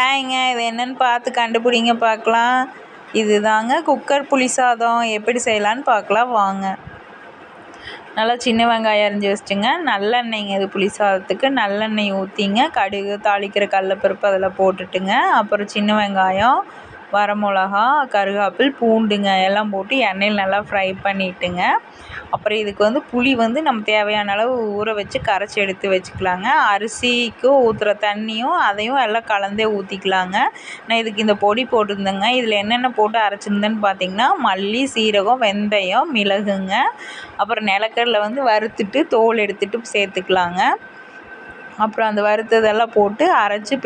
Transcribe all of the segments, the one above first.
ஹாய்ங்க, இது என்னன்னு பார்த்து கண்டுபிடிங்க பார்க்கலாம். இது தாங்க குக்கர் புளி சாதம். எப்படி செய்யலான்னு பார்க்கலாம் வாங்க. நல்லா சின்ன வெங்காயம் அரிஞ்சு வச்சுட்டுங்க. நல்லெண்ணெய்ங்க இது புளி சாதத்துக்கு. நல்லெண்ணெய் ஊற்றிங்க, கடுகு, தாளிக்கிற கடலப்பருப்பு அதில் போட்டுட்டுங்க. அப்புறம் சின்ன வெங்காயம், வரமிளகா, கருவேப்பில், பூண்டுங்க எல்லாம் போட்டு எண்ணெயில் நல்லா ஃப்ரை பண்ணிவிட்டுங்க. அப்புறம் இதுக்கு புளி நம்ம தேவையான அளவு ஊற வச்சு கரைச்சி எடுத்து வச்சுக்கலாங்க. அரிசிக்கு ஊற்றுற தண்ணியும் அதையும் எல்லாம் கலந்தே ஊற்றிக்கலாங்க. நான் இதுக்கு இந்த பொடி போட்டிருந்தேங்க. இதில் என்னென்ன போட்டு அரைச்சிருந்தேன்னு பார்த்தீங்கன்னா, மல்லி, சீரகம், வெந்தயம், மிளகுங்க. அப்புறம் நிலக்கடலை வறுத்துட்டு தோல் எடுத்துட்டு சேர்த்துக்கலாங்க. அப்புறம் அந்த வறுத்ததெல்லாம் போட்டு அரைச்சி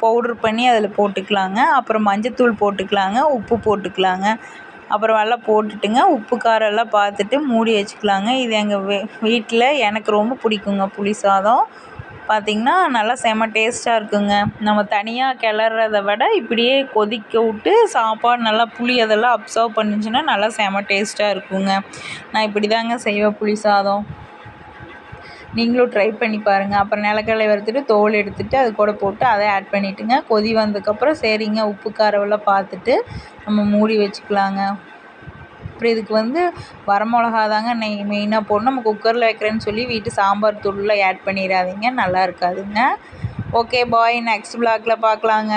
பவுட்ரு பண்ணி அதில் போட்டுக்கலாங்க. அப்புறம் மஞ்சத்தூள் போட்டுக்கலாங்க, உப்பு போட்டுக்கலாங்க. அப்புறம் எல்லாம் போட்டுட்டுங்க, உப்பு காரம் எல்லாம் பார்த்துட்டு மூடி வச்சுக்கலாங்க. இது எங்கள் வீட்டில் எனக்கு ரொம்ப பிடிக்குங்க புளி சாதம். பார்த்திங்கன்னா நல்லா செம டேஸ்ட்டாக இருக்குங்க. நம்ம தனியாக கிளறத விட இப்படியே கொதிக்க விட்டு சாப்பாடு நல்லா புளி அதெல்லாம் அப்சர்வ் பண்ணிச்சுன்னா நல்லா செம டேஸ்ட்டாக இருக்குங்க. நான் இப்படி தாங்க செய்வேன் புளி சாதம். நீங்களும் ட்ரை பண்ணி பாருங்கள். அப்புறம் நிலக்கடலை வறுத்துட்டு தோல் எடுத்துட்டு அது கூட போட்டு அதை ஆட் பண்ணிவிட்டுங்க. கொதி வந்ததுக்கப்புறம் சரிங்க உப்பு காரமெல்லாம் பார்த்துட்டு நம்ம மூடி வச்சுக்கலாங்க. அப்புறம் இதுக்கு வரமிளகா தாங்க மெயினாக போடணும். நம்ம குக்கரில் வைக்கிறேன்னு சொல்லி வீட்டு சாம்பார் தூள்லாம் ஆட் பண்ணிடாதீங்க, நல்லா இருக்காதுங்க. ஓகே பாய், நெக்ஸ்ட் வ்ளாகில் பார்க்கலாங்க.